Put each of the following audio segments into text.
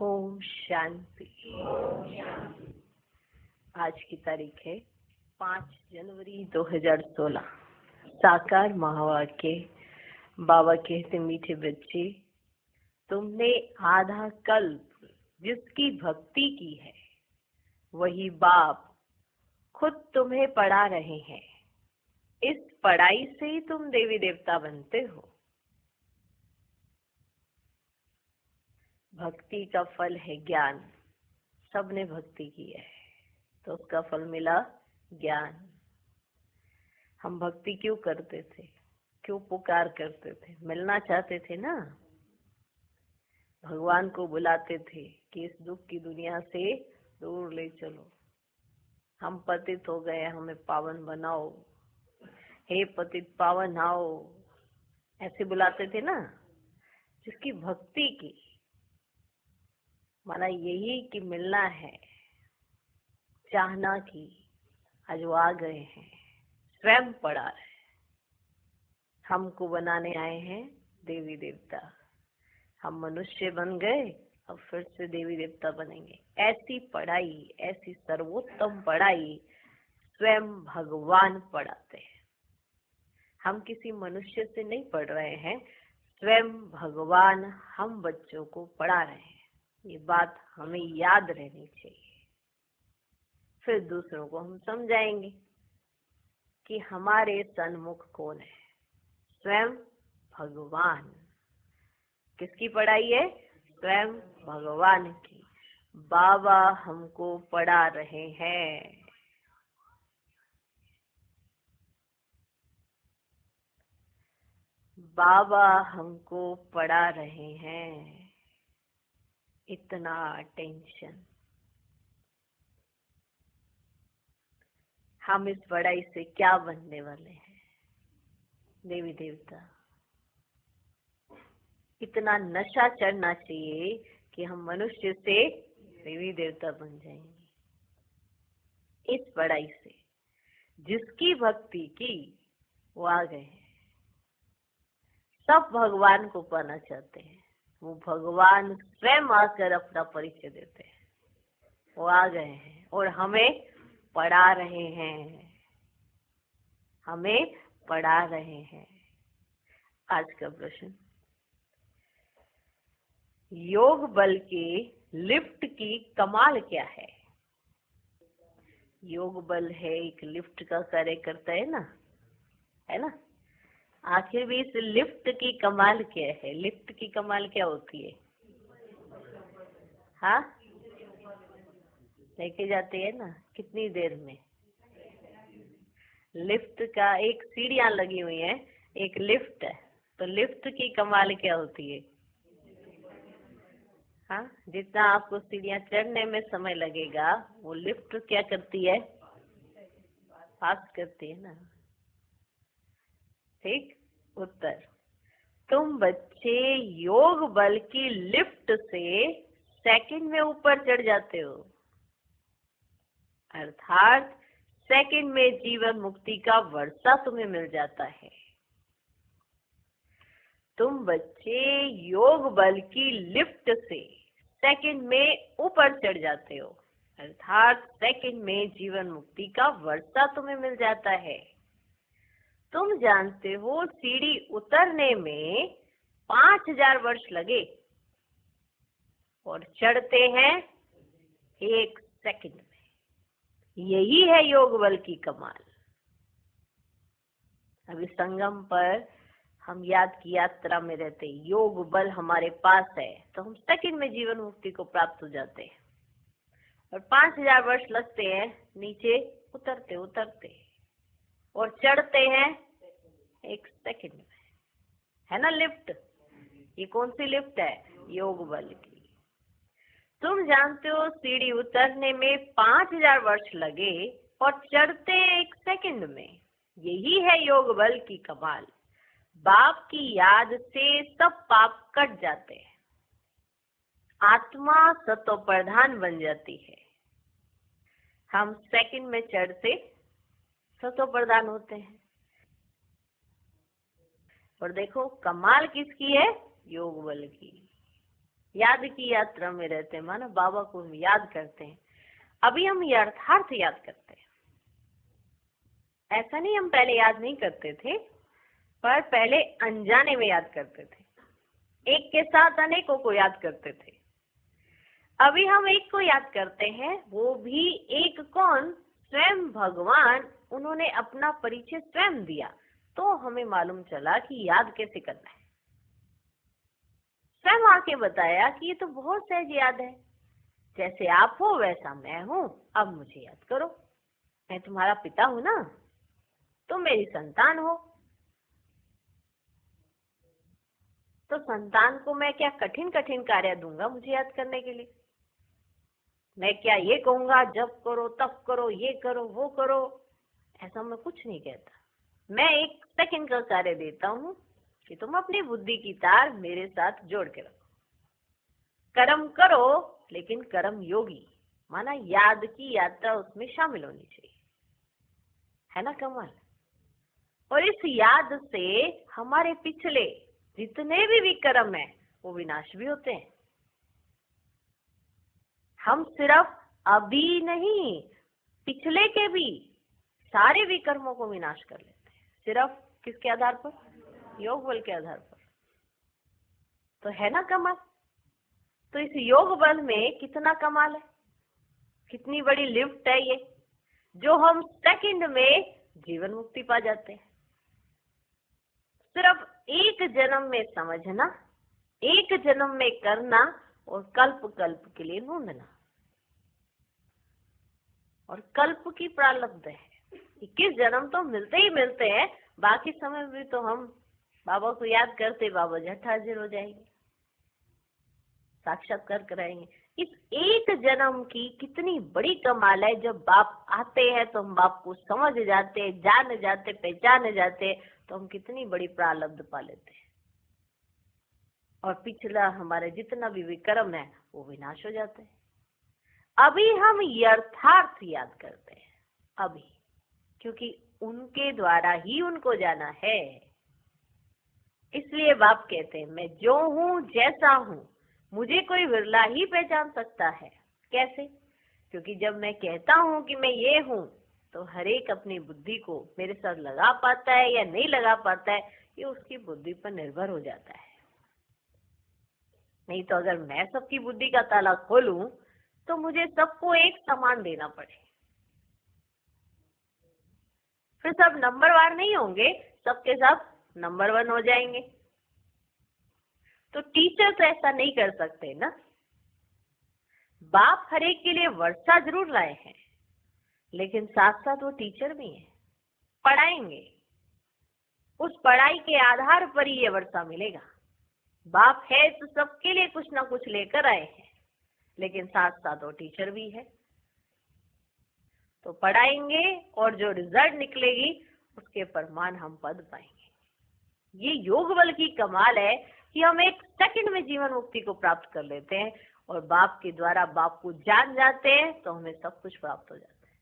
ओम शांति। आज की तारीख है 5 जनवरी 2016। साकार महावाक्य। बाबा कहते, मीठे बच्चे, तुमने आधा कल्प जिसकी भक्ति की है वही बाप खुद तुम्हें पढ़ा रहे हैं। इस पढ़ाई से ही तुम देवी देवता बनते हो। भक्ति का फल है ज्ञान। सबने भक्ति की है तो उसका फल मिला ज्ञान। हम भक्ति क्यों करते थे, क्यों पुकार करते थे? मिलना चाहते थे ना। भगवान को बुलाते थे कि इस दुख की दुनिया से दूर ले चलो। हम पतित हो गए, हमें पावन बनाओ। हे पतित पावन आओ, ऐसे बुलाते थे ना। जिसकी भक्ति की माना यही कि मिलना है, चाहना की। आज वो आ गए हैं, स्वयं पढ़ा रहे। हमको बनाने आए हैं देवी देवता। हम मनुष्य बन गए, अब फिर से देवी देवता बनेंगे। ऐसी पढ़ाई, ऐसी सर्वोत्तम पढ़ाई स्वयं भगवान पढ़ाते हैं। हम किसी मनुष्य से नहीं पढ़ रहे हैं, स्वयं भगवान हम बच्चों को पढ़ा रहे हैं। ये बात हमें याद रहनी चाहिए। फिर दूसरों को हम समझाएंगे कि हमारे सन्मुख कौन है। स्वयं भगवान। किसकी पढ़ाई है? स्वयं भगवान की। बाबा हमको पढ़ा रहे हैं। बाबा हमको पढ़ा रहे हैं। इतना टेंशन। हम इस पढ़ाई से क्या बनने वाले हैं? देवी देवता। इतना नशा चढ़ना चाहिए कि हम मनुष्य से देवी देवता बन जाएंगे। इस पढ़ाई से जिसकी भक्ति की वो आ गए हैं। सब भगवान को पाना चाहते हैं। वो भगवान स्वयं आकर अपना परिचय देते हैं। वो आ गए हैं और हमें पढ़ा रहे हैं। हमें पढ़ा रहे हैं। आज का प्रश्न, योग बल के लिफ्ट की कमाल क्या है? योग बल है, एक लिफ्ट का कार्य करता है ना। आखिर भी इस लिफ्ट की कमाल क्या है? लिफ्ट की कमाल क्या होती है? हाँ, लेके जाते हैं ना। कितनी देर में? लिफ्ट का एक सीढ़ियां लगी हुई है, एक लिफ्ट है। तो लिफ्ट की कमाल क्या होती है? हाँ, जितना आपको सीढ़ियां चढ़ने में समय लगेगा वो लिफ्ट क्या करती है? पास करती है ना। ठीक उत्तर। तुम बच्चे योग बल की लिफ्ट से सेकंड में ऊपर चढ़ जाते हो। अर्थात सेकंड में जीवन मुक्ति का वर्षा तुम्हें मिल जाता है। तुम बच्चे योग बल की लिफ्ट से सेकंड में ऊपर चढ़ जाते हो। अर्थात सेकंड में जीवन मुक्ति का वर्षा तुम्हें मिल जाता है। तुम जानते हो सीढ़ी उतरने में 5000 वर्ष लगे और चढ़ते हैं 1 सेकंड में। यही है योग बल की कमाल। अभी संगम पर हम याद की यात्रा में रहते, योग बल हमारे पास है तो हम सेकंड में जीवन मुक्ति को प्राप्त हो जाते हैं। और 5000 वर्ष लगते हैं नीचे उतरते उतरते, और चढ़ते हैं 1 सेकंड में। है ना लिफ्ट? ये कौन सी लिफ्ट है? योग बल की। तुम जानते हो सीढ़ी उतरने में 5000 वर्ष लगे और चढ़ते 1 सेकंड में। यही है योग बल की कमाल। बाप की याद से सब पाप कट जाते हैं। आत्मा सतो प्रधान बन जाती है। हम सेकंड में चढ़ते सतो प्रधान होते हैं। और देखो कमाल किसकी है? योग बल की। याद की यात्रा में रहते हैं, मानो बाबा को हम याद करते हैं। अभी हम यथार्थ याद करते हैं। ऐसा नहीं हम पहले याद नहीं करते थे, पर पहले अनजाने में याद करते थे, एक के साथ अनेकों को याद करते थे। अभी हम एक को याद करते हैं, वो भी एक कौन? स्वयं भगवान। उन्होंने अपना परिचय स्वयं दिया, तो हमें मालूम चला कि याद कैसे करना है। स्वयं आके बताया कि ये तो बहुत सहज याद है, जैसे आप हो वैसा मैं हूँ, अब मुझे याद करो। मैं तुम्हारा पिता हूं ना, तुम मेरी संतान हो। तो संतान को मैं क्या कठिन कठिन कार्य दूंगा मुझे याद करने के लिए? मैं क्या ये कहूंगा जब करो तब करो, ये करो वो करो? ऐसा मैं कुछ नहीं कहता। मैं 1 सेकंड का कार्य देता हूँ कि तुम अपनी बुद्धि की तार मेरे साथ जोड़ के रखो। कर्म करो, लेकिन कर्म योगी, माना याद की यात्रा उसमें शामिल होनी चाहिए, है ना कमाल? और इस याद से हमारे पिछले जितने भी विकर्म है वो विनाश भी होते हैं। हम सिर्फ अभी नहीं, पिछले के भी सारे विकर्मों को विनाश कर लेते हैं। सिर्फ किसके आधार पर? योग बल के आधार पर। तो है ना कमाल? तो इस योग बल में कितना कमाल है, कितनी बड़ी लिफ्ट है ये, जो हम सेकंड में जीवन मुक्ति पा जाते हैं। सिर्फ एक जन्म में समझना, एक जन्म में करना और कल्प कल्प के लिए ढूंढना। और कल्प की प्रारब्ध है, 21 जन्म तो मिलते ही मिलते हैं, बाकी समय में तो हम बाबा को याद करते बाबा झट हाजिर हो जाएंगे, साक्षात्कार कराएंगे। इस एक जन्म की कितनी बड़ी कमाल है। जब बाप आते हैं तो हम बाप को समझ जाते, जान जाते, पहचान जाते, तो हम कितनी बड़ी प्रारब्ध पा लेते हैं। और पिछला हमारे जितना भी विकर्म है वो विनाश हो जाते हैं। अभी हम यथार्थ याद करते हैं, अभी, क्योंकि उनके द्वारा ही उनको जाना है। इसलिए बाप कहते हैं मैं जो हूँ जैसा हूँ मुझे कोई विरला ही पहचान सकता है। कैसे? क्योंकि जब मैं कहता हूँ कि मैं ये हूँ तो हर एक अपनी बुद्धि को मेरे साथ लगा पाता है या नहीं लगा पाता है, ये उसकी बुद्धि पर निर्भर हो जाता है। नहीं तो अगर मैं सबकी बुद्धि का ताला खोलूं तो मुझे सबको एक समान देना पड़े, फिर सब नंबरवार नहीं होंगे, सबके सब नंबर 1 हो जाएंगे। तो टीचर्स ऐसा नहीं कर सकते ना। बाप हर एक के लिए वर्षा जरूर लाए हैं, लेकिन साथ साथ वो टीचर भी हैं, पढ़ाएंगे। उस पढ़ाई के आधार पर ही ये वर्षा मिलेगा। बाप है तो सबके लिए कुछ ना कुछ लेकर आए हैं, लेकिन साथ साथ वो टीचर भी है। तो पढ़ाएंगे और जो रिजल्ट निकलेगी उसके प्रमाण हम पद पाएंगे। ये योग बल की कमाल है कि हम 1 सेकंड में जीवन मुक्ति को प्राप्त कर लेते हैं और बाप के द्वारा बाप को जान जाते हैं तो हमें सब कुछ प्राप्त हो जाता है।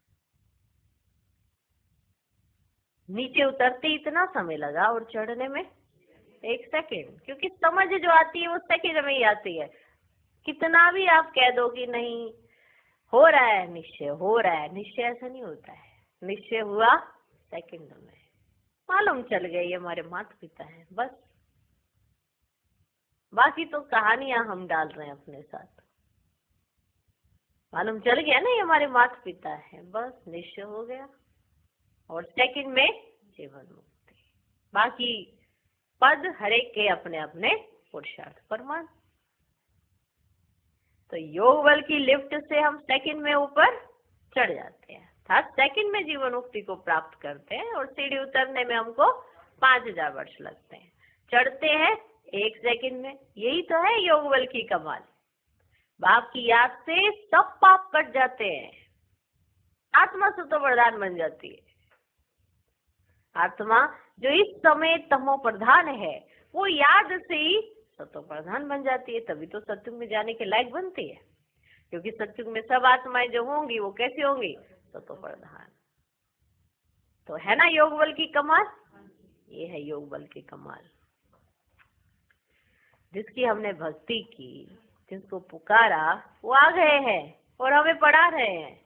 नीचे उतरते इतना समय लगा और चढ़ने में 1 सेकंड, क्योंकि समझ जो आती है वो सेकंड में ही आती है। कितना भी आप कह दो कि नहीं हो रहा है निश्चय, हो रहा है निश्चय, ऐसा नहीं होता है। निश्चय हुआ सेकंड में, मालूम चल गई हमारे माता पिता है, बस। बाकी तो कहानियां हम डाल रहे हैं अपने साथ। मालूम चल गया ना ये हमारे माता पिता है, बस निश्चय हो गया और सेकंड में जीवन मुक्ति। बाकी पद हरेक के अपने अपने पुरुषार्थ प्रमाण। तो योग बल की लिफ्ट से हम सेकंड में ऊपर चढ़ जाते हैं, अर्थात सेकंड में जीवन मुक्ति को प्राप्त करते हैं। और सीढ़ी उतरने में हमको 5000 वर्ष लगते हैं, चढ़ते हैं 1 सेकंड में। यही तो है योग बल की कमाल। बाप की याद से सब पाप कट जाते हैं, आत्मा सतो प्रधान बन जाती है। आत्मा जो इस समय तमो प्रधान है वो याद से ही सतो प्रधान बन जाती है, तभी तो सत्युग में जाने के लायक बनती है। क्योंकि सत्युग में सब आत्माएं जो होंगी वो कैसी होंगी? सतो प्रधान। तो है ना योग बल की कमाल? ये है योग बल की कमाल, जिसकी हमने भक्ति की, जिसको पुकारा वो आ गए हैं और हमें पढ़ा रहे हैं,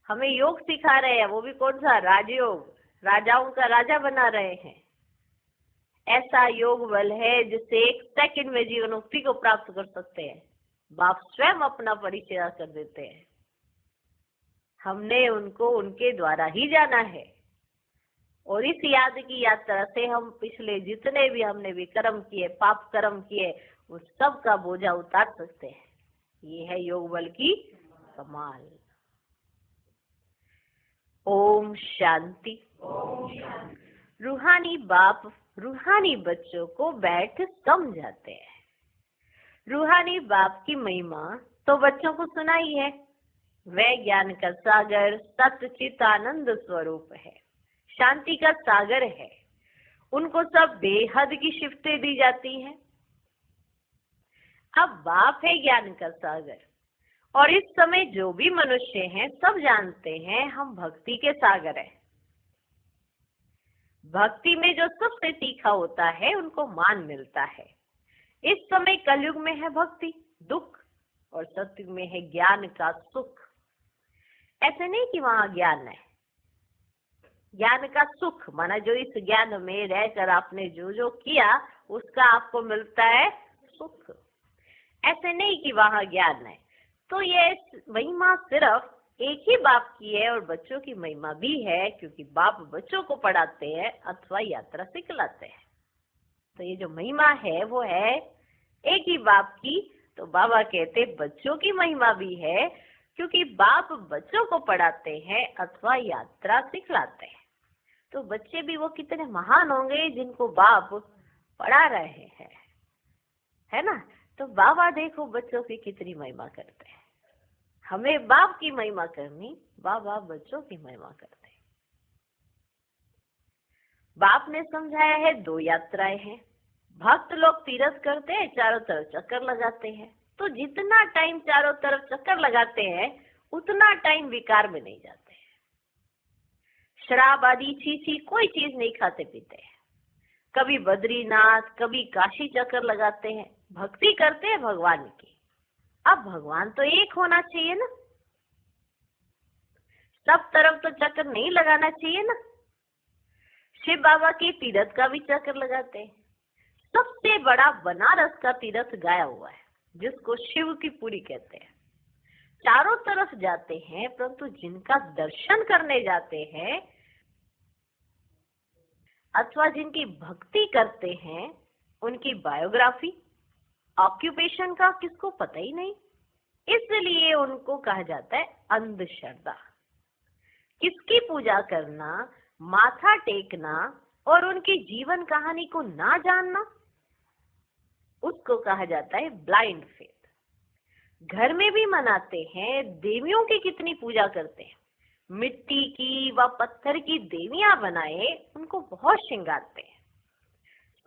हमें योग सिखा रहे हैं। वो भी कौन सा? राजयोग, राजाओं का राजा बना रहे हैं। ऐसा योग बल है जिससे 1 सेकंड में जीवन मुक्ति को प्राप्त कर सकते हैं। बाप स्वयं अपना परिचय कर देते हैं। हमने उनको उनके द्वारा ही जाना है और इस याद की यात्रा से हम पिछले जितने भी हमने विकर्म किए, पाप कर्म किए, उस सब का बोझा उतार सकते हैं। ये है योग बल की कमाल। ओम शांति। रूहानी बाप रूहानी बच्चों को बैठ समझाते हैं। रूहानी बाप की महिमा तो बच्चों को सुनाई है। वह ज्ञान का सागर, सच्चित आनंद स्वरूप है, शांति का सागर है। उनको सब बेहद की शिफ्टें दी जाती हैं। अब बाप है ज्ञान का सागर और इस समय जो भी मनुष्य हैं सब जानते हैं हम भक्ति के सागर हैं। भक्ति में जो सबसे तीखा होता है उनको मान मिलता है। इस समय कलयुग में है भक्ति दुख और सतयुग में है ज्ञान का सुख। ऐसे नहीं कि वहां ज्ञान है, ज्ञान का सुख माना जो इस ज्ञान में रहकर आपने जो जो किया उसका आपको मिलता है सुख। ऐसे नहीं कि वहां ज्ञान है। तो ये महिमा सिर्फ एक ही बाप की है और बच्चों की महिमा भी है, क्योंकि बाप बच्चों को पढ़ाते हैं अथवा यात्रा सिखलाते हैं। तो ये जो महिमा है वो है एक ही बाप की। तो बाबा कहते बच्चों की महिमा भी है, क्योंकि बाप बच्चों को पढ़ाते हैं अथवा यात्रा सिखलाते हैं। तो बच्चे भी वो कितने महान होंगे जिनको बाप पढ़ा रहे हैं, है ना। तो बाबा देखो बच्चों की कितनी महिमा करते हैं। हमें बाप की महिमा करनी, बाबा बच्चों की महिमा करते हैं। बाप ने समझाया है 2 यात्राएं हैं। भक्त लोग तीर्थ करते हैं, चारों तरफ चक्कर लगाते हैं। तो जितना टाइम चारों तरफ चक्कर लगाते हैं उतना टाइम विकार में नहीं जाते हैं। शराब आदि छी कोई चीज नहीं खाते पीते हैं। कभी बद्रीनाथ कभी काशी चक्कर लगाते हैं, भक्ति करते हैं भगवान की। अब भगवान तो एक होना चाहिए ना, सब तरफ तो चक्कर नहीं लगाना चाहिए ना। शिव बाबा के तीर्थ का भी चक्कर लगाते हैं। सबसे बड़ा बनारस का तीर्थ गाया हुआ है जिसको शिव की पुरी कहते हैं। चारों तरफ जाते हैं, परंतु जिनका दर्शन करने जाते हैं अथवा जिनकी भक्ति करते हैं उनकी बायोग्राफी ऑक्यूपेशन का किसको पता ही नहीं। इसलिए उनको कहा जाता है अंधश्रद्धा। किसकी पूजा करना, माथा टेकना और उनकी जीवन कहानी को ना जानना उसको कहा जाता है ब्लाइंड फेथ। घर में भी मनाते हैं, देवियों की कितनी पूजा करते हैं, मिट्टी की व पत्थर की देवियां बनाए उनको बहुत श्रृंगारते हैं।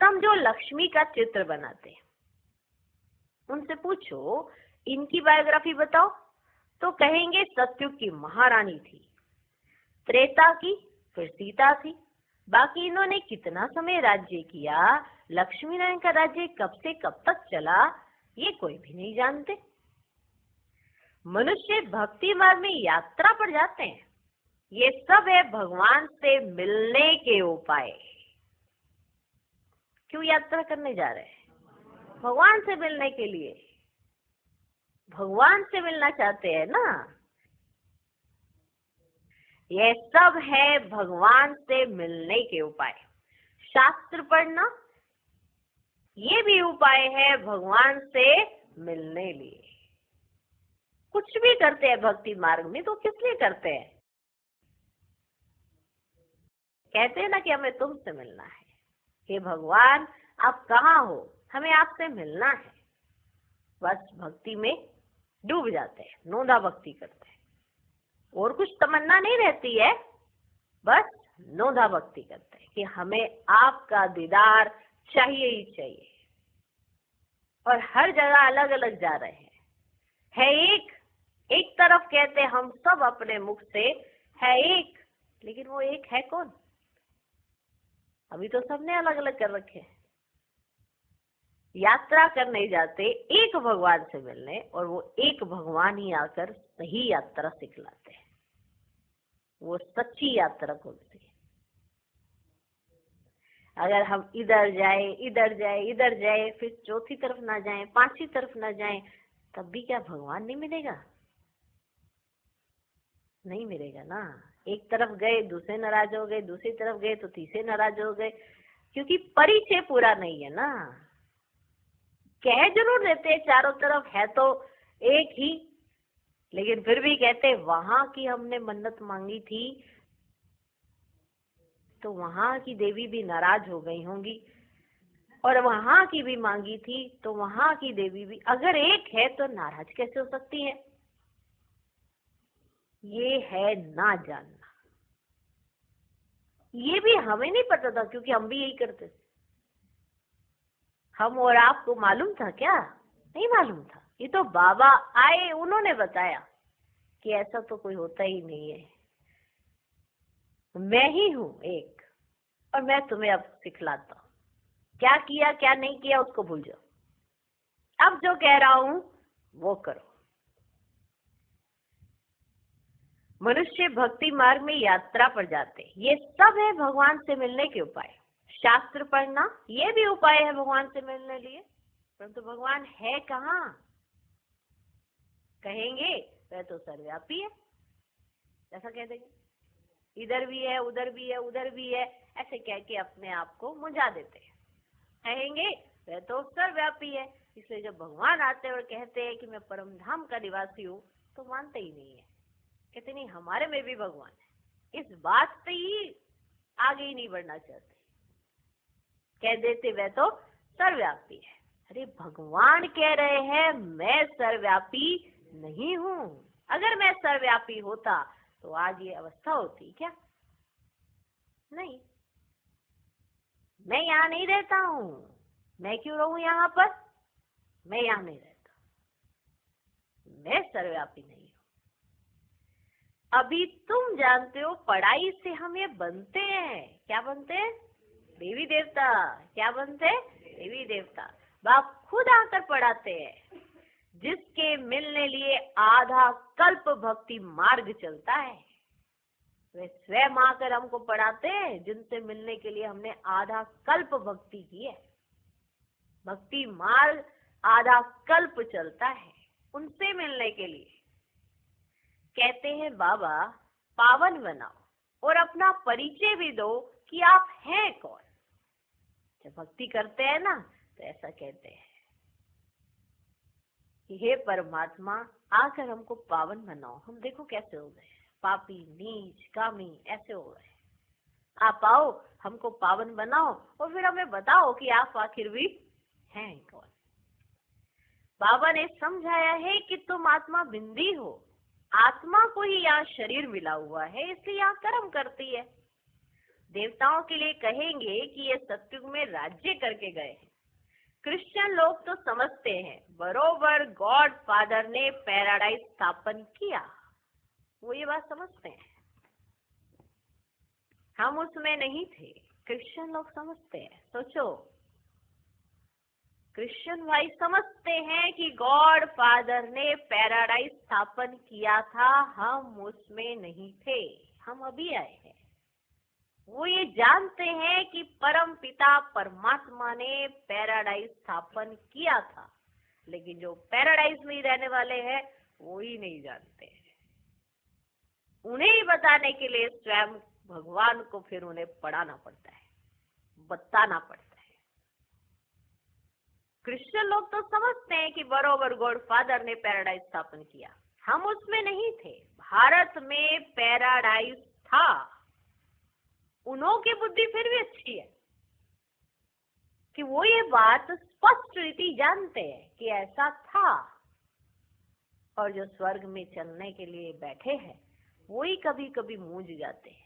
समझो लक्ष्मी का चित्र बनाते हैं। उनसे पूछो इनकी बायोग्राफी बताओ तो कहेंगे सतयुग की महारानी थी, त्रेता की, फिर सीता थी। बाकी इन्होंने कितना समय राज्य किया, लक्ष्मी नारायण का राज्य कब से कब तक चला, ये कोई भी नहीं जानते। मनुष्य भक्ति मार्ग में यात्रा पर जाते हैं, ये सब है भगवान से मिलने के उपाय। क्यों यात्रा करने जा रहे हैं? भगवान से मिलने के लिए। भगवान से मिलना चाहते हैं ना। यह सब है भगवान से मिलने के उपाय। शास्त्र पढ़ना ये भी उपाय है भगवान से मिलने लिए। कुछ भी करते हैं भक्ति मार्ग में तो किस लिए करते हैं? कहते हैं ना कि हमें तुमसे मिलना है। हे भगवान आप कहाँ हो, हमें आपसे मिलना है। बस भक्ति में डूब जाते हैं, नोंदा भक्ति करते हैं। और कुछ तमन्ना नहीं रहती है, बस नोंदा भक्ति करते हैं कि हमें आपका दीदार चाहिए ही चाहिए। और हर जगह अलग अलग जा रहे हैं। है एक तरफ कहते हैं हम सब अपने मुख से है एक, लेकिन वो एक है कौन? अभी तो सबने अलग अलग कर रखे हैं। यात्रा करने जाते एक भगवान से मिलने, और वो एक भगवान ही आकर सही यात्रा सिखलाते हैं। वो सच्ची यात्रा होती है। अगर हम इधर जाए इधर जाए इधर जाए, फिर चौथी तरफ ना जाए, पांचवी तरफ ना जाए, तब भी क्या भगवान नहीं मिलेगा? नहीं मिलेगा ना। एक तरफ गए दूसरे नाराज हो गए, दूसरी तरफ गए तो तीसरे नाराज हो गए, क्योंकि परिचय पूरा नहीं है ना। कह जरूर देते हैं चारों तरफ है तो एक ही, लेकिन फिर भी कहते वहां की हमने मन्नत मांगी थी तो वहां की देवी भी नाराज हो गई होंगी, और वहां की भी मांगी थी तो वहां की देवी भी, अगर एक है तो नाराज कैसे हो सकती है? ये है ना जानना। ये भी हमें नहीं पता था, क्योंकि हम भी यही करते थे। हम और आपको मालूम था क्या? नहीं मालूम था। ये तो बाबा आए, उन्होंने बताया कि ऐसा तो कोई होता ही नहीं है, मैं ही हूं एक, और मैं तुम्हें अब सिखलाता हूं। क्या किया क्या नहीं किया उसको भूल जाओ, अब जो कह रहा हूं वो करो। मनुष्य भक्ति मार्ग में यात्रा पर जाते, ये सब है भगवान से मिलने के उपाय। शास्त्र पढ़ना ये भी उपाय है भगवान से मिलने लिए, परंतु भगवान है कहाँ? कहेंगे वह तो सर्वव्यापी है, ऐसा कह देंगे। इधर भी है उधर भी है उधर भी है, ऐसे कह के अपने आप को मुझा देते हैं। कहेंगे वह तो सर्वव्यापी है, इसलिए जब भगवान आते हैं और कहते हैं कि मैं परम धाम का निवासी हूँ, तो मानते ही नहीं है। कहते नहीं हमारे में भी भगवान है, इस बात से ही आगे ही नहीं बढ़ना चाहते। कह देते वह तो सर्वव्यापी है। अरे भगवान कह रहे हैं मैं सर्वव्यापी नहीं हूँ। अगर मैं सर्वव्यापी होता तो आज ये अवस्था होती क्या? नहीं। मैं यहाँ नहीं रहता हूँ, मैं क्यों रहूं यहाँ पर? मैं यहाँ नहीं रहता, मैं सर्वव्यापी नहीं हूँ। अभी तुम जानते हो पढ़ाई से हम ये बनते हैं, क्या बनते हैं? देवी देवता। क्या बनते हैं? देवी देवता। बाप खुद आकर पढ़ाते हैं, जिसके मिलने लिए आधा कल्प भक्ति मार्ग चलता है, वे स्वयं आकर हमको पढ़ाते हैं, जिनसे मिलने के लिए हमने आधा कल्प भक्ति की है। भक्ति मार्ग आधा कल्प चलता है, उनसे मिलने के लिए कहते हैं बाबा पावन बनाओ और अपना परिचय भी दो कि आप हैं कौन। जब भक्ति करते हैं ना तो ऐसा कहते हैं कि हे परमात्मा आकर हमको पावन बनाओ। हम देखो कैसे हो गए, पापी नीच कामी ऐसे हो गए। आप आओ हमको पावन बनाओ और फिर हमें बताओ कि आप आखिर भी हैं कौन। बाबा ने समझाया है कि तुम आत्मा बिंदी हो, आत्मा को ही यहाँ शरीर मिला हुआ है, इसलिए यहाँ कर्म करती है। देवताओं के लिए कहेंगे कि ये सत्युग में राज्य करके गए हैं। क्रिश्चियन लोग तो समझते हैं बरोबर गॉड फादर ने पैराडाइज स्थापन किया, वो ये बात समझते हैं। हम उसमें नहीं थे, क्रिश्चियन लोग समझते हैं। सोचो, क्रिश्चियन भाई समझते हैं कि गॉड फादर ने पैराडाइज स्थापन किया था, हम उसमें नहीं थे, हम अभी आए हैं। वो ये जानते हैं कि परम पिता परमात्मा ने पैराडाइज स्थापन किया था, लेकिन जो पैराडाइज में ही रहने वाले हैं वो ही नहीं जानते हैं। उन्हें ही बताने के लिए स्वयं भगवान को फिर उन्हें पढ़ाना पड़ता है, बताना पड़ता है। क्रिश्चियन लोग तो समझते हैं कि बरोबर गॉड फादर ने पैराडाइज स्थापन किया, हम उसमें नहीं थे। भारत में पैराडाइज था, उन्हों की बुद्धि फिर भी अच्छी है कि वो ये बात स्पष्ट रीति जानते हैं कि ऐसा था, और जो स्वर्ग में चलने के लिए बैठे हैं वो ही कभी कभी मूझ जाते हैं।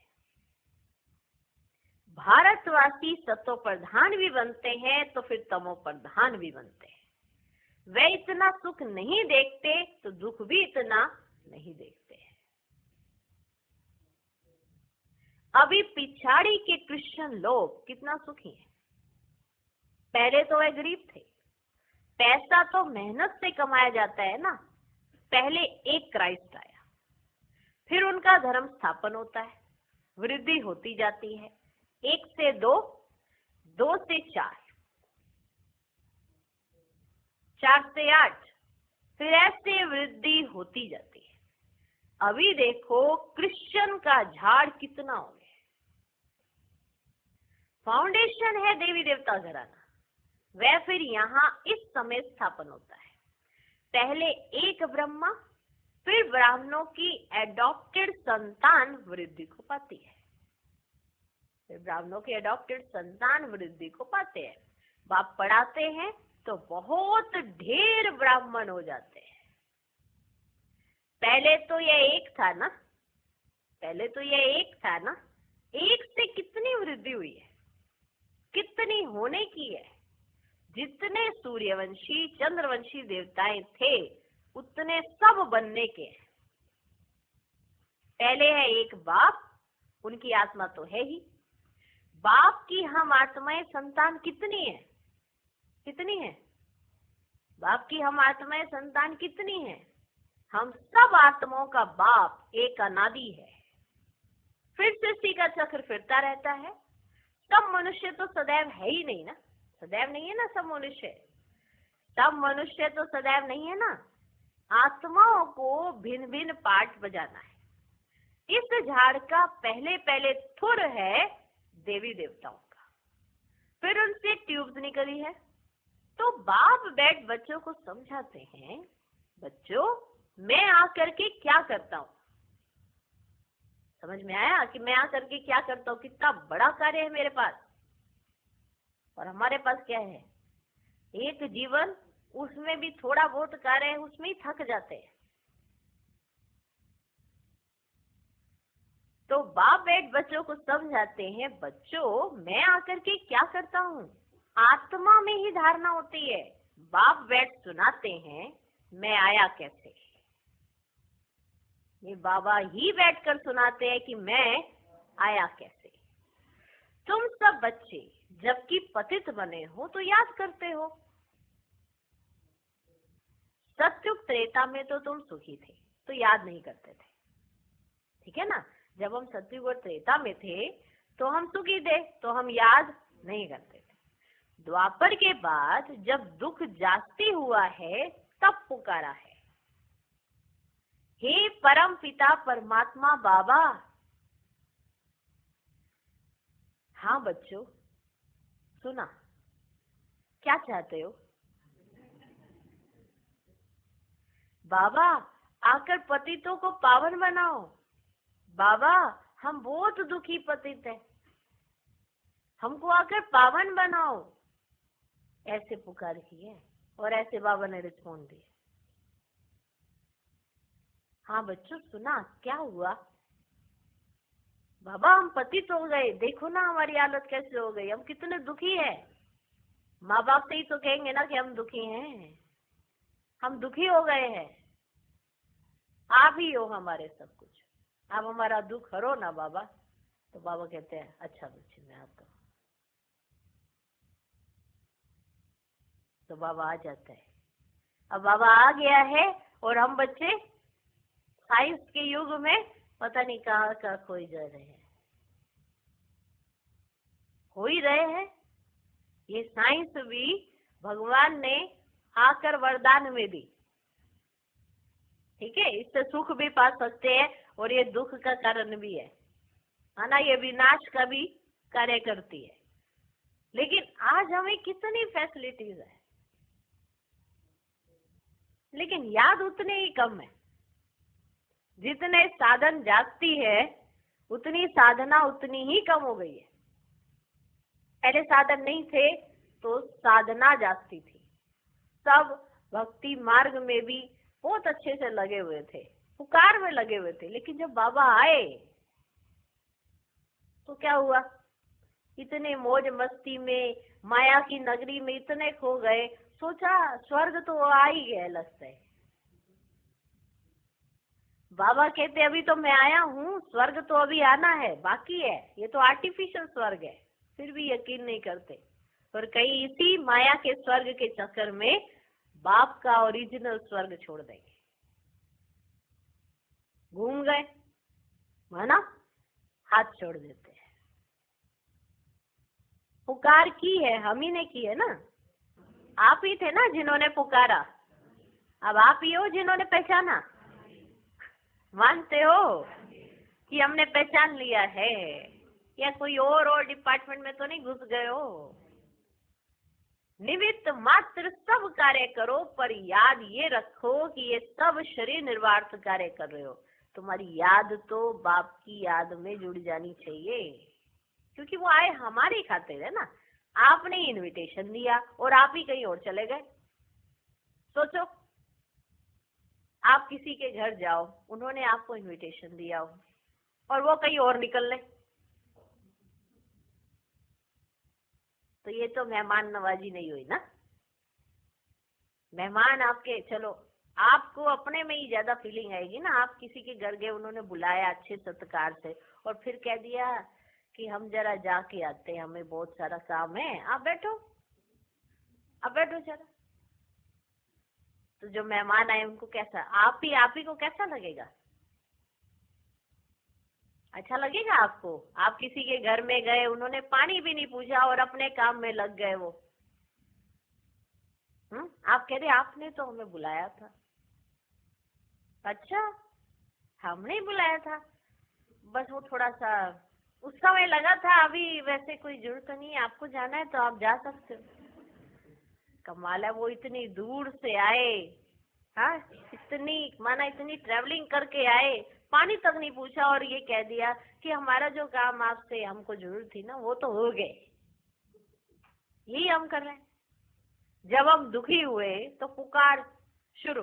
भारतवासी सतो प्रधान भी बनते हैं तो फिर तमो प्रधान भी बनते हैं। वे इतना सुख नहीं देखते तो दुख भी इतना नहीं देखते हैं। अभी पिछाड़ी के क्रिश्चियन लोग कितना सुखी हैं। पहले तो वे गरीब थे, पैसा तो मेहनत से कमाया जाता है ना। पहले एक क्राइस्ट आया, फिर उनका धर्म स्थापन होता है, वृद्धि होती जाती है, 1 से 2, 2 से 4, 4 से 8, फिर ऐसे वृद्धि होती जाती है। अभी देखो क्रिश्चियन का झाड़ कितना हो गया। फाउंडेशन है देवी देवता घराना, वह फिर यहाँ इस समय स्थापन होता है। पहले एक ब्रह्मा, फिर ब्राह्मणों की एडॉप्टेड संतान वृद्धि को पाती है, फिर ब्राह्मणों की एडॉप्टेड संतान वृद्धि को पाते हैं। बाप पढ़ाते हैं तो बहुत ढेर ब्राह्मण हो जाते हैं। पहले तो यह एक था ना, पहले तो यह एक था ना, एक से कितनी वृद्धि हुई है, कितनी होने की है। जितने सूर्यवंशी चंद्रवंशी देवताएं थे उतने सब बनने के हैं। पहले है एक बाप, उनकी आत्मा तो है ही। बाप की हम आत्माएं संतान कितनी है, कितनी है? बाप की हम आत्माएं संतान कितनी है? हम सब आत्माओं का बाप एक अनादि है। फिर सृष्टि का चक्र फिरता रहता है। सब मनुष्य तो सदैव है ही नहीं ना, सदैव नहीं है ना सब मनुष्य, सब मनुष्य तो सदैव नहीं है ना। आत्माओं को भिन्न भिन्न पार्ट बजाना है। इस झाड़ का पहले पहले थुर है देवी देवताओं का, फिर उनसे ट्यूब्स निकली है। तो बाप बैठ बच्चों को समझाते हैं, बच्चों मैं आकर के क्या करता हूँ। समझ में आया कि मैं आकर के क्या करता हूँ, कितना बड़ा कार्य है मेरे पास। और हमारे पास क्या है, एक जीवन, उसमें भी थोड़ा बहुत कार्य है, उसमें ही थक जाते हैं। तो बाप बैठ बच्चों को समझाते हैं, बच्चों मैं आकर के क्या करता हूँ। आत्मा में ही धारणा होती है। बाप बैठ सुनाते हैं मैं आया कैसे। ये बाबा ही बैठकर सुनाते हैं कि मैं आया कैसे। तुम सब बच्चे जबकि पतित बने हो तो याद करते हो, सत्युग त्रेता में तो तुम सुखी थे तो याद नहीं करते थे, ठीक है ना। जब हम सत्युग और त्रेता में थे तो हम सुखी थे तो हम याद नहीं करते थे। द्वापर के बाद जब दुख जास्ती हुआ है तब पुकारा है, हे परम पिता परमात्मा बाबा। हाँ बच्चों सुना, क्या चाहते हो? बाबा आकर पतितों को पावन बनाओ। बाबा हम बहुत दुखी पतित हैं, हमको आकर पावन बनाओ। ऐसे पुकार की है और ऐसे बाबा ने रिस्पॉन्ड दिया। हाँ बच्चों सुना, क्या हुआ? बाबा हम पतित हो गए, देखो ना हमारी हालत कैसे हो गई, हम कितने दुखी हैं। माँ बाप से ही तो कहेंगे ना कि हम दुखी हैं, हम दुखी हो गए हैं। आप ही हो हमारे सब कुछ, आप हमारा दुख हरो ना बाबा। तो बाबा कहते हैं अच्छा बच्चे मैं आता हूँ। तो बाबा आ जाता है। अब बाबा आ गया है और हम बच्चे साइंस के युग में पता नहीं कहाँ का खोई जा रहे हैं, हो ही रहे हैं। ये साइंस भी भगवान ने आकर वरदान में दी, ठीक है। इससे सुख भी पा सकते हैं और ये दुख का कारण भी है ना, ये विनाश का भी कार्य करती है। लेकिन आज हमें कितनी फैसिलिटीज है, लेकिन याद उतने ही कम है। जितने साधन जागती है उतनी साधना उतनी ही कम हो गई है। पहले साधन नहीं थे तो साधना जागती थी, सब भक्ति मार्ग में भी बहुत अच्छे से लगे हुए थे, पुकार में लगे हुए थे। लेकिन जब बाबा आए तो क्या हुआ, इतने मौज मस्ती में माया की नगरी में इतने खो गए, सोचा स्वर्ग तो आ ही गया लगता है। बाबा कहते अभी तो मैं आया हूँ, स्वर्ग तो अभी आना है, बाकी है, ये तो आर्टिफिशियल स्वर्ग है। फिर भी यकीन नहीं करते और कई इसी माया के स्वर्ग के चक्कर में बाप का ओरिजिनल स्वर्ग छोड़ देंगे। घूम गए है ना, हाथ छोड़ देते हैं। पुकार की है हम ही ने की है ना, आप ही थे ना जिन्होंने पुकारा, अब आप ही हो जिन्होंने पहचाना। मानते हो कि हमने पहचान लिया है, या कोई और डिपार्टमेंट में तो नहीं घुस गए हो। निमित्त मात्र सब कार्य करो, पर याद ये रखो कि ये सब शरीर निर्वार्थ कार्य कर रहे हो। तुम्हारी याद तो बाप की याद में जुड़ जानी चाहिए, क्योंकि वो आए हमारी खातिर है ना। आपने इनविटेशन दिया और आप ही कहीं और चले गए। सोचो, आप किसी के घर जाओ, उन्होंने आपको इनविटेशन दिया हो और वो कहीं और निकल ले, तो ये तो मेहमान नवाजी नहीं हुई ना। मेहमान आपके, चलो आपको अपने में ही ज्यादा फीलिंग आएगी ना। आप किसी के घर गए, उन्होंने बुलाया अच्छे सत्कार से और फिर कह दिया कि हम जरा जाके आते हैं, हमें बहुत सारा काम है, आप बैठो, आप बैठो जरा। तो जो मेहमान आए उनको कैसा, आप ही को कैसा लगेगा? अच्छा लगेगा आपको? आप किसी के घर में गए, उन्होंने पानी भी नहीं पूछा और अपने काम में लग गए वो। आप कह रहे आपने तो हमें बुलाया था। अच्छा, हमने बुलाया था, बस वो थोड़ा सा उस समय लगा था, अभी वैसे कोई जरूरत नहीं है, आपको जाना है तो आप जा सकते हो। कमाल है, वो इतनी दूर से आए, हाँ, इतनी ट्रेवलिंग करके आए, पानी तक नहीं पूछा और ये कह दिया कि हमारा जो काम आपसे हमको जरूरत थी ना वो तो हो गए। यही हम कर रहे हैं। जब हम दुखी हुए तो पुकार शुरू,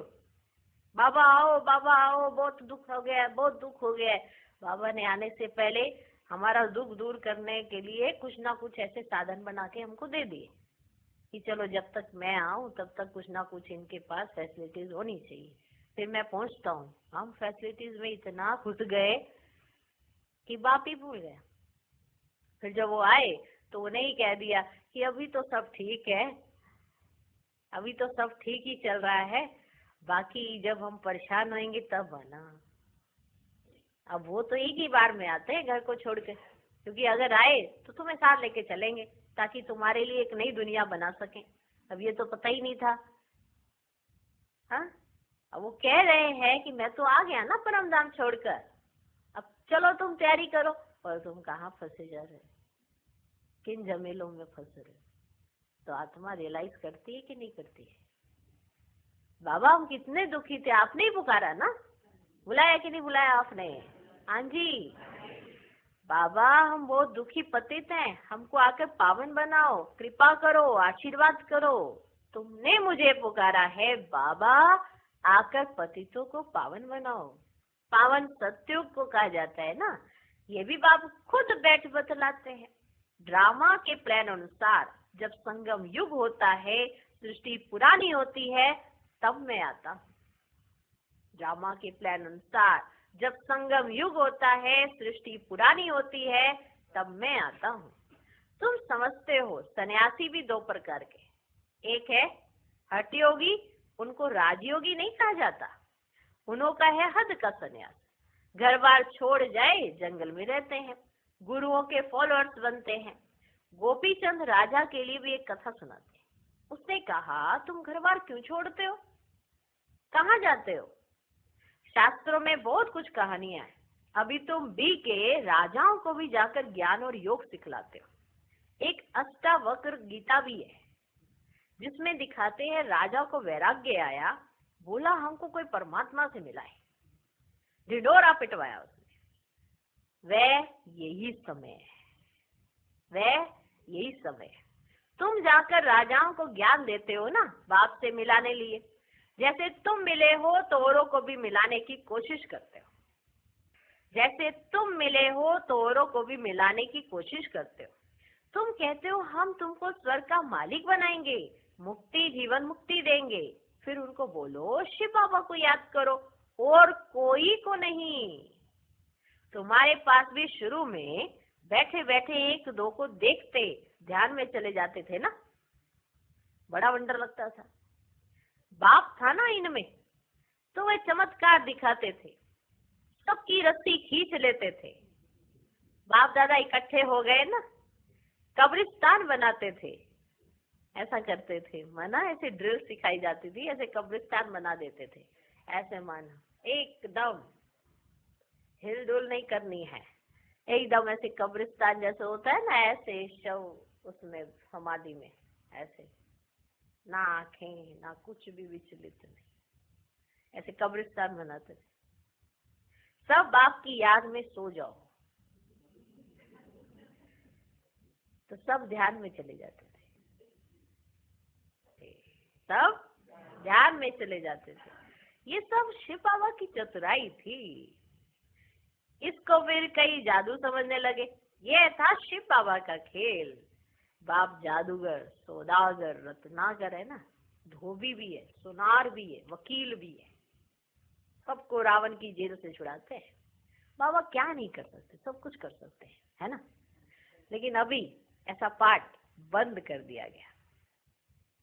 बाबा आओ, बाबा आओ, बहुत दुख हो गया है, बहुत दुख हो गया है। बाबा ने आने से पहले हमारा दुख दूर करने के लिए कुछ ना कुछ ऐसे साधन बना के हमको दे दिए कि चलो जब तक मैं आऊं तब तक कुछ ना कुछ इनके पास फैसिलिटीज होनी चाहिए। फिर मैं पहुंचता हूँ, हम फैसिलिटीज में इतना घुस गए कि बाप ही भूल गया। फिर जब वो आए तो उन्हें ही कह दिया कि अभी तो सब ठीक है, अभी तो सब ठीक ही चल रहा है, बाकी जब हम परेशान होंगे तब आना। अब वो तो एक ही बार में आते हैं घर को छोड़ के, क्योंकि अगर आए तो तुम्हें साथ लेके चलेंगे ताकि तुम्हारे लिए एक नई दुनिया बना सकें। अब ये तो पता ही नहीं था। हाँ, अब वो कह रहे हैं कि मैं तो आ गया ना परम धाम छोड़कर, अब चलो तुम तैयारी करो। और तुम कहाँ फंसे जा रहे, किन झमेलों में फंस रहे? तो आत्मा रियलाइज करती है कि नहीं करती है? बाबा हम कितने दुखी थे, आपने ही पुकारा ना, बुलाया कि नहीं बुलाया आपने? हाँ जी, बाबा हम बहुत दुखी पतित हैं, हमको आकर पावन बनाओ, कृपा करो, आशीर्वाद करो। तुमने मुझे पुकारा है बाबा, आकर पतितों को पावन बनाओ। पावन सत्युग को कहा जाता है ना, ये भी बाबा खुद बैठ बतलाते हैं। ड्रामा के प्लान अनुसार जब संगम युग होता है, सृष्टि पुरानी होती है, तब मैं आता हूँ। ड्रामा के प्लान अनुसार जब संगम युग होता है, सृष्टि पुरानी होती है, तब मैं आता हूँ। तुम समझते हो सन्यासी भी दो प्रकार के, एक है हठ योगी, उनको राजयोगी नहीं कहा जाता, उन्हों का है हद का सन्यास। घर बार छोड़ जाए जंगल में रहते हैं, गुरुओं के फॉलोअर्स बनते हैं। गोपी चंद राजा के लिए भी एक कथा सुनाते हैं। उसने कहा तुम घर बार क्यों छोड़ते हो, कहाँ जाते हो? शास्त्रों में बहुत कुछ कहानियां हैं, अभी तुम बी के राजाओं को भी जाकर ज्ञान और योग सिखलाते हो। एक अष्टावक्र गीता भी है जिसमें दिखाते हैं राजा को वैराग्य आया, बोला हमको कोई परमात्मा से मिला है, ढिढोरा पिटवाया उसने। वह यही समय है, वह यही समय है। तुम जाकर राजाओं को ज्ञान देते हो ना, बाप से मिलाने लिए, जैसे तुम मिले हो तो औरों को भी मिलाने की कोशिश करते हो, जैसे तुम मिले हो तो औरों को भी मिलाने की कोशिश करते हो। तुम कहते हो हम तुमको स्वर्ग का मालिक बनाएंगे, मुक्ति जीवन मुक्ति देंगे, फिर उनको बोलो शिव बाबा को याद करो और कोई को नहीं। तुम्हारे पास भी शुरू में बैठे बैठे एक दो को देखते ध्यान में चले जाते थे ना, बड़ा वंडर लगता था। बाप था ना इनमें, तो वे चमत्कार दिखाते थे, सबकी रस्सी खींच लेते थे। बाप दादा इकट्ठे हो गए ना, कब्रिस्तान बनाते थे, ऐसा करते थे। माना ऐसे ड्रिल सिखाई जाती थी, ऐसे कब्रिस्तान बना देते थे। ऐसे माना एकदम हिलडुल नहीं करनी है, एकदम ऐसे कब्रिस्तान जैसे होता है ना, ऐसे शव उसमें समाधि में, ऐसे ना आंखें ना कुछ भी विचलित नहीं, ऐसे कब्रिस्तान बनाते थे। सब बाप की याद में सो जाओ, तो सब ध्यान में चले जाते थे, सब ध्यान में चले जाते थे। ये सब शिव बाबा की चतुराई थी। इसको फिर कई जादू समझने लगे, ये था शिव बाबा का खेल। बाप जादूगर, सौदागर, रत्नाकर है ना, धोबी भी है, सुनार भी है, वकील भी है, सबको रावण की जेल से छुड़ाते हैं। बाबा क्या नहीं कर सकते, सब कुछ कर सकते हैं, है ना। लेकिन अभी ऐसा पाठ बंद कर दिया गया,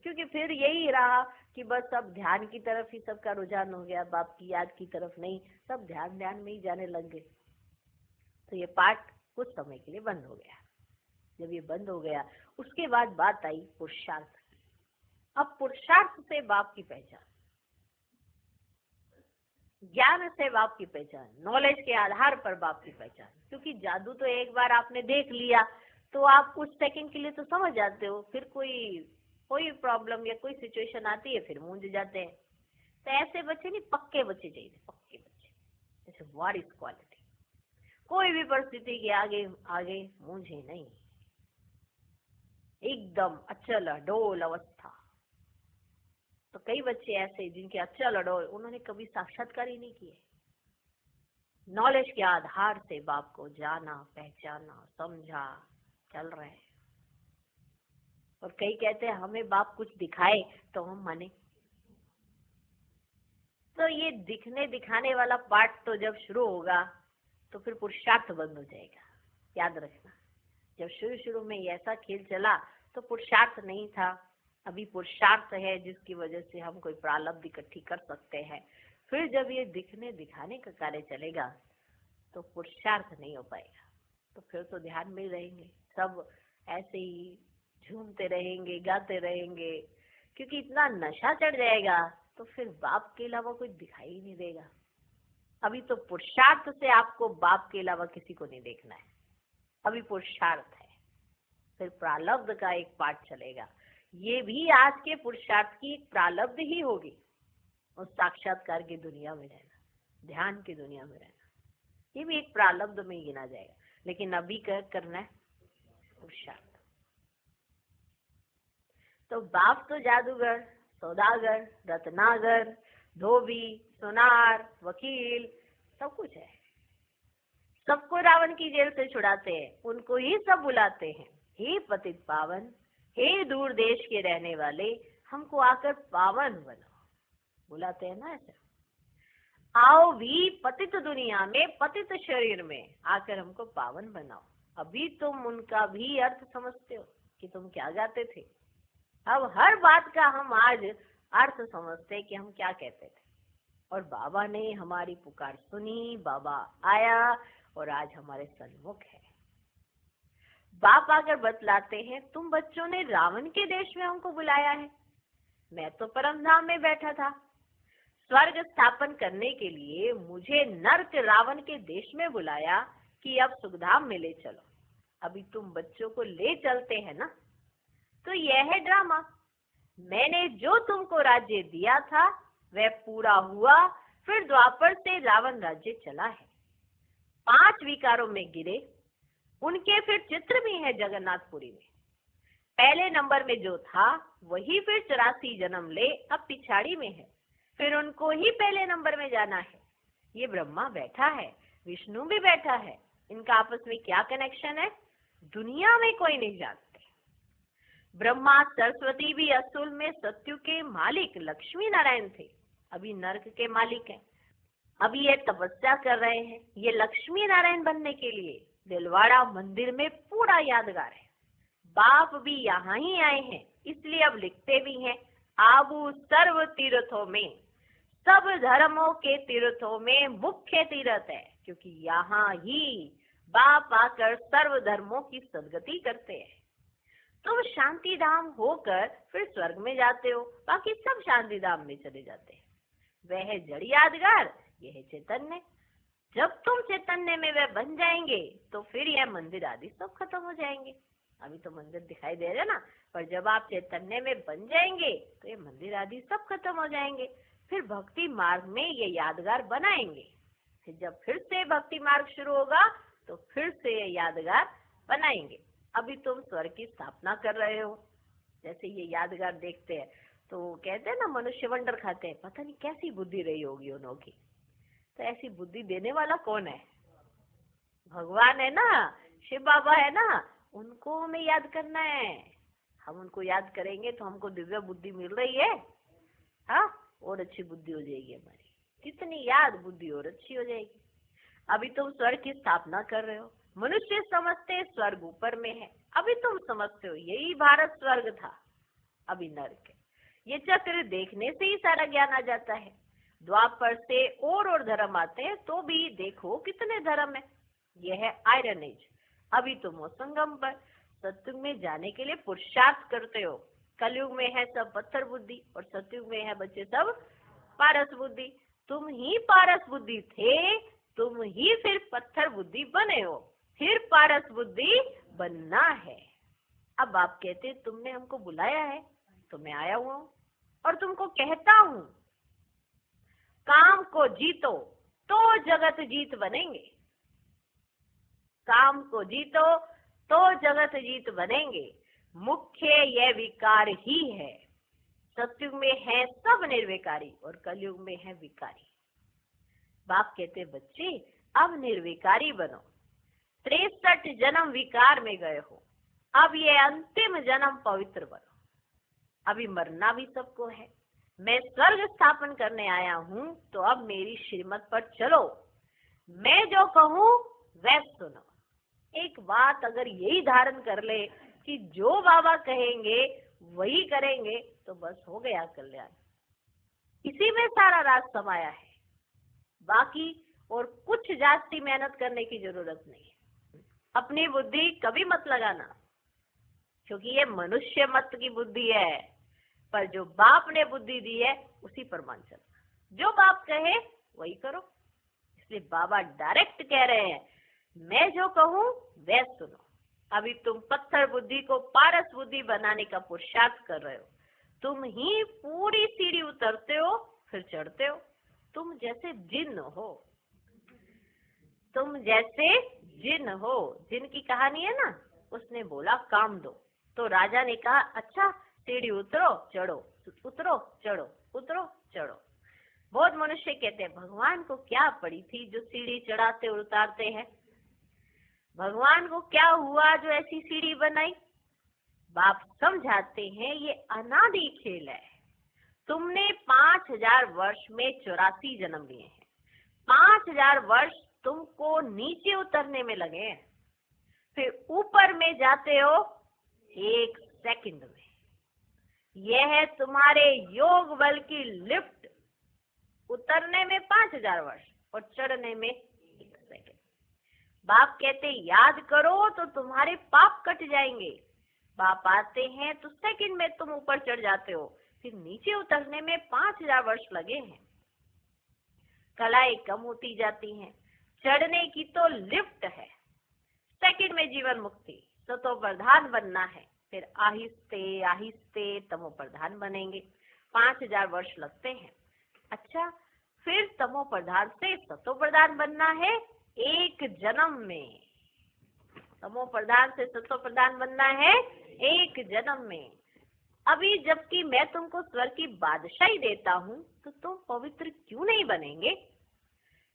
क्योंकि फिर यही रहा कि बस सब ध्यान की तरफ ही सबका रुझान हो गया, बाप की याद की तरफ नहीं, सब ध्यान ध्यान में ही जाने लग गए। तो ये पाठ कुछ समय के लिए बंद हो गया। जब ये बंद हो गया, उसके बाद बात आई पुरुषार्थ। अब पुरुषार्थ से बाप की पहचान, ज्ञान से बाप की पहचान, नॉलेज के आधार पर बाप की पहचान। क्योंकि जादू तो एक बार आपने देख लिया तो आप कुछ सेकंड के लिए तो समझ जाते हो, फिर कोई प्रॉब्लम या कोई सिचुएशन आती है फिर मूंझ जाते हैं। तो ऐसे बच्चे नहीं, पक्के बच्चे चाहिए, पक्के बच्चे, जैसे वारिस क्वालिटी, कोई भी परिस्थिति के आगे आगे मूंझे नहीं, एकदम अचल अडोल अवस्था। तो कई बच्चे ऐसे जिनके अचल अडोल, उन्होंने कभी साक्षात्कार ही नहीं किए, नॉलेज के आधार से बाप को जाना, पहचाना, समझा, चल रहे हैं। और कई कहते हैं हमें बाप कुछ दिखाए तो हम माने। तो ये दिखने दिखाने वाला पार्ट तो जब शुरू होगा तो फिर पुरुषार्थ बंद हो जाएगा। याद रखना, जब शुरू शुरू में ऐसा खेल चला तो पुरुषार्थ नहीं था, अभी पुरुषार्थ है जिसकी वजह से हम कोई प्रारब्ध इकट्ठी कर सकते हैं। फिर जब ये दिखने दिखाने का कार्य चलेगा तो पुरुषार्थ नहीं हो पाएगा। तो फिर तो ध्यान में रहेंगे, सब ऐसे ही झूमते रहेंगे, गाते रहेंगे, क्योंकि इतना नशा चढ़ जाएगा तो फिर बाप के अलावा कोई दिखाई ही नहीं देगा। अभी तो पुरुषार्थ से आपको बाप के अलावा किसी को नहीं देखना है, अभी पुरुषार्थ है। फिर प्रारब्ध का एक पाठ चलेगा, ये भी आज के पुरुषार्थ की एक प्रारब्ध ही होगी, उस साक्षात्कार की दुनिया में रहना, ध्यान की दुनिया में रहना, ये भी एक प्रारब्ध में गिना जाएगा। लेकिन अभी करना है पुरुषार्थ। तो बाप तो जादूगर, सौदागर, रत्नागर, धोबी, सुनार, वकील, सब कुछ है, सबको रावण की जेल से छुड़ाते हैं, उनको ही सब बुलाते हैं, हे पतित पावन, हे दूर देश के रहने वाले, हमको आकर पावन बनाओ, बुलाते हैं ना ऐसे। आओ भी पतित दुनिया में, पतित शरीर में आकर हमको पावन बनाओ। अभी तुम उनका भी अर्थ समझते हो कि तुम क्या गाते थे। अब हर बात का हम आज अर्थ समझते कि हम क्या कहते थे। और बाबा ने हमारी पुकार सुनी, बाबा आया और आज हमारे सन्मुख है। बाप आकर बतलाते हैं, तुम बच्चों ने रावण के देश में हमको बुलाया है, मैं तो परम धाम में बैठा था। स्वर्ग स्थापन करने के लिए मुझे नर्क रावण के देश में बुलाया कि अब सुखधाम में ले चलो। अभी तुम बच्चों को ले चलते हैं ना, तो यह है ड्रामा। मैंने जो तुमको राज्य दिया था वह पूरा हुआ, फिर द्वापर से रावण राज्य चला है। 5 विकारों में गिरे, उनके फिर चित्र भी है जगन्नाथपुरी में। पहले नंबर में जो था वही फिर 84 जन्म ले अब पिछाड़ी में है, फिर उनको ही पहले नंबर में जाना है। ये ब्रह्मा बैठा है, विष्णु भी बैठा है, इनका आपस में क्या कनेक्शन है दुनिया में कोई नहीं जानते। ब्रह्मा सरस्वती भी असूल में सत्यु के मालिक लक्ष्मी नारायण थे, अभी नर्क के मालिक हैं। अभी ये तपस्या कर रहे हैं ये लक्ष्मी नारायण बनने के लिए। दिलवाड़ा मंदिर में पूरा यादगार है, बाप भी यहाँ ही आए हैं, इसलिए अब लिखते भी हैं, आबू सर्व तीर्थों में, सब धर्मों के तीर्थों में मुख्य तीर्थ है, क्योंकि यहाँ ही बाप आकर सर्व धर्मों की सदगति करते हैं। तुम शांति धाम होकर फिर स्वर्ग में जाते हो, बाकी सब शांति धाम में चले जाते हैं। वह है जड़ यादगार, यह है चैतन्य। जब तुम चैतन्य में वह बन जाएंगे तो फिर यह मंदिर आदि सब खत्म हो जाएंगे। अभी तो मंदिर दिखाई दे रहे ना, पर जब आप चैतन्य में बन जाएंगे तो ये मंदिर आदि सब खत्म हो जाएंगे। फिर भक्ति मार्ग में ये यादगार बनाएंगे। फिर जब फिर से भक्ति मार्ग शुरू होगा तो फिर से ये यादगार बनाएंगे। अभी तुम स्वर्ग की स्थापना कर रहे हो, जैसे ये यादगार देखते हैं तो कहते हैं ना, मनुष्य वंडर खाते हैं, पता नहीं कैसी बुद्धि रही होगी उन्हों की। तो ऐसी बुद्धि देने वाला कौन है? भगवान है ना, शिव बाबा है ना, उनको हमें याद करना है। हम उनको याद करेंगे तो हमको दिव्य बुद्धि मिल रही है, हाँ, और अच्छी बुद्धि हो जाएगी हमारी। कितनी याद बुद्धि और अच्छी हो जाएगी। अभी तुम स्वर्ग की स्थापना कर रहे हो, मनुष्य समझते स्वर्ग ऊपर में है, अभी तुम समझते हो यही भारत स्वर्ग था, अभी नरक है। ये चक्र देखने से ही सारा ज्ञान आ जाता है। द्वापर से और धर्म आते हैं तो भी देखो कितने धर्म है। यह है आयरन एज। अभी तुम हो संगम पर, सत्युग में जाने के लिए पुरुषार्थ करते हो। कलयुग में है सब पत्थर बुद्धि और सत्युग में है बच्चे सब पारस बुद्धि। तुम ही पारस बुद्धि थे, तुम ही फिर पत्थर बुद्धि बने हो, फिर पारस बुद्धि बनना है। अब आप कहते तुमने हमको बुलाया है तो मैं आया हुआ हूँ और तुमको कहता हूँ काम को जीतो तो जगत जीत बनेंगे। काम को जीतो तो जगत जीत बनेंगे। मुख्य यह विकार ही है। सत्युग में है सब निर्विकारी और कलयुग में है विकारी। बाप कहते बच्चे अब निर्विकारी बनो। 63 जन्म विकार में गए हो, अब ये अंतिम जन्म पवित्र बनो। अभी मरना भी सबको है। मैं स्वर्ग स्थापन करने आया हूँ तो अब मेरी श्रीमत पर चलो, मैं जो कहूँ वह सुनो। एक बात अगर यही धारण कर ले कि जो बाबा कहेंगे वही करेंगे तो बस हो गया कल्याण। इसी में सारा राज समाया है। बाकी और कुछ जास्ती मेहनत करने की जरूरत नहीं है। अपनी बुद्धि कभी मत लगाना, क्योंकि ये मनुष्य मत की बुद्धि है, पर जो बाप ने बुद्धि दी है उसी पर मान चलना। जो बाप कहे वही करो। इसलिए बाबा डायरेक्ट कह रहे हैं मैं जो कहूँ वह सुनो। अभी तुम पत्थर बुद्धि को पारस बुद्धि बनाने का पुरुषार्थ कर रहे हो। तुम ही पूरी सीढ़ी उतरते हो फिर चढ़ते हो। तुम जैसे जिन हो, तुम जैसे जिन हो। जिन की कहानी है ना, उसने बोला काम दो, तो राजा ने कहा अच्छा सीढ़ी उतरो चढ़ो, उतरो चढ़ो, उतरो चढ़ो। बहुत मनुष्य कहते हैं भगवान को क्या पड़ी थी जो सीढ़ी चढ़ाते और उतारते हैं। भगवान को क्या हुआ जो ऐसी सीढ़ी बनाई। बाप समझाते हैं ये अनादि खेल है। तुमने 5000 वर्ष में 84 जन्म लिए हैं। 5000 वर्ष तुमको नीचे उतरने में लगे हैं, फिर ऊपर में जाते हो 1 सेकंड में। यह है तुम्हारे योग बल की लिफ्ट। उतरने में 5000 वर्ष और चढ़ने में 1 सेकंड। बाप कहते याद करो तो तुम्हारे पाप कट जाएंगे। बाप आते हैं तो सेकंड में तुम ऊपर चढ़ जाते हो, फिर नीचे उतरने में 5000 वर्ष लगे हैं। कलाएं कम होती जाती हैं। चढ़ने की तो लिफ्ट है। सेकंड में जीवन मुक्ति, सतो प्रधान बनना है, फिर आहिस्ते आहिस्ते तमो प्रधान बनेंगे। 5000 वर्ष लगते हैं। अच्छा, फिर तमो प्रधान से सतो प्रधान बनना है 1 जन्म में। तमो प्रधान से सतो प्रधान बनना है 1 जन्म में। अभी जबकि मैं तुमको स्वर्ग की बादशाही देता हूँ तो तुम पवित्र क्यों नहीं बनेंगे।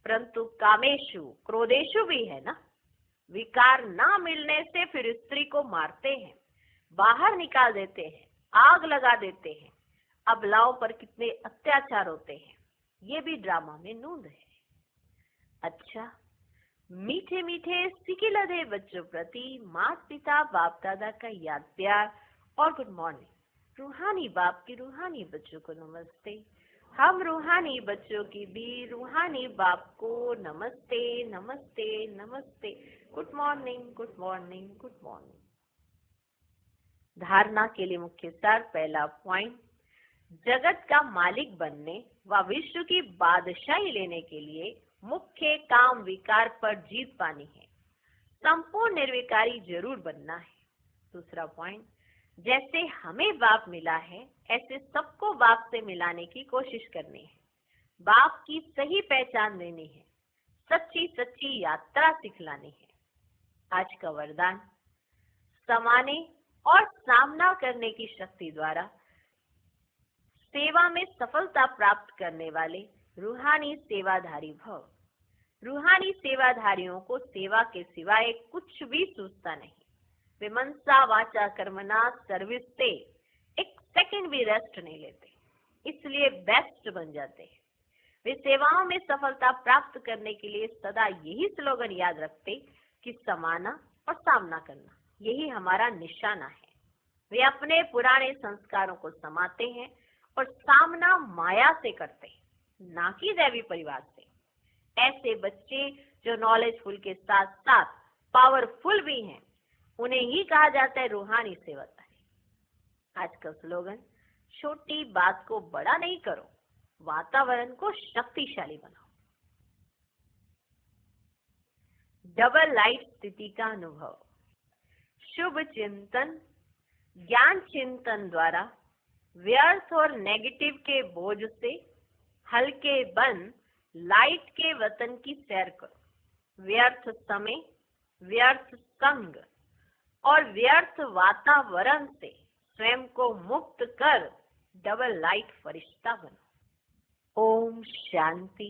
परंतु कामेशु क्रोधेशु भी है ना। विकार ना मिलने से फिर स्त्री को मारते हैं, बाहर निकाल देते हैं, आग लगा देते हैं। अबलाओं पर कितने अत्याचार होते हैं, ये भी ड्रामा में नूंद है। अच्छा, मीठे मीठे सिकिलधे बच्चों प्रति माता पिता बाप दादा का याद प्यार और गुड मॉर्निंग। रूहानी बाप की रूहानी बच्चों को नमस्ते। हम रूहानी बच्चों की भी रूहानी बाप को नमस्ते नमस्ते नमस्ते। Good morning, good morning, good morning. धारणा के लिए मुख्य सार। पहला पॉइंट, जगत का मालिक बनने व विश्व की बादशाही लेने के लिए मुख्य काम विकार पर जीत पानी है। संपूर्ण निर्विकारी जरूर बनना है। दूसरा पॉइंट, जैसे हमें बाप मिला है ऐसे सबको बाप से मिलाने की कोशिश करनी है। बाप की सही पहचान देनी है, सच्ची सच्ची यात्रा सिखलानी है। आज का वरदान, समाने और सामना करने की शक्ति द्वारा सेवा में सफलता प्राप्त करने वाले रूहानी सेवाधारी भव। रूहानी सेवाधारियों को सेवा के सिवाय कुछ भी सूझता नहीं। वे मनसा वाचा कर्मणा सर्विस से एक सेकंड भी रेस्ट नहीं लेते, इसलिए बेस्ट बन जाते हैं। वे सेवाओं में सफलता प्राप्त करने के लिए सदा यही स्लोगन याद रखते कि समाना और सामना करना, यही हमारा निशाना है। वे अपने पुराने संस्कारों को समाते हैं और सामना माया से करते हैं, ना कि दैवी परिवार से। ऐसे बच्चे जो नॉलेजफुल के साथ साथ पावरफुल भी हैं, उन्हें ही कहा जाता है रूहानी सेवाधारी। आज का स्लोगन, छोटी बात को बड़ा नहीं करो, वातावरण को शक्तिशाली बनाओ। डबल लाइट स्थिति का अनुभव। शुभ चिंतन, ज्ञान चिंतन द्वारा व्यर्थ और नेगेटिव के बोझ से हल्के बन लाइट के वतन की सैर करो। व्यर्थ समय, व्यर्थ संग और व्यर्थ वातावरण से स्वयं को मुक्त कर डबल लाइट फरिश्ता बनो। ओम शांति।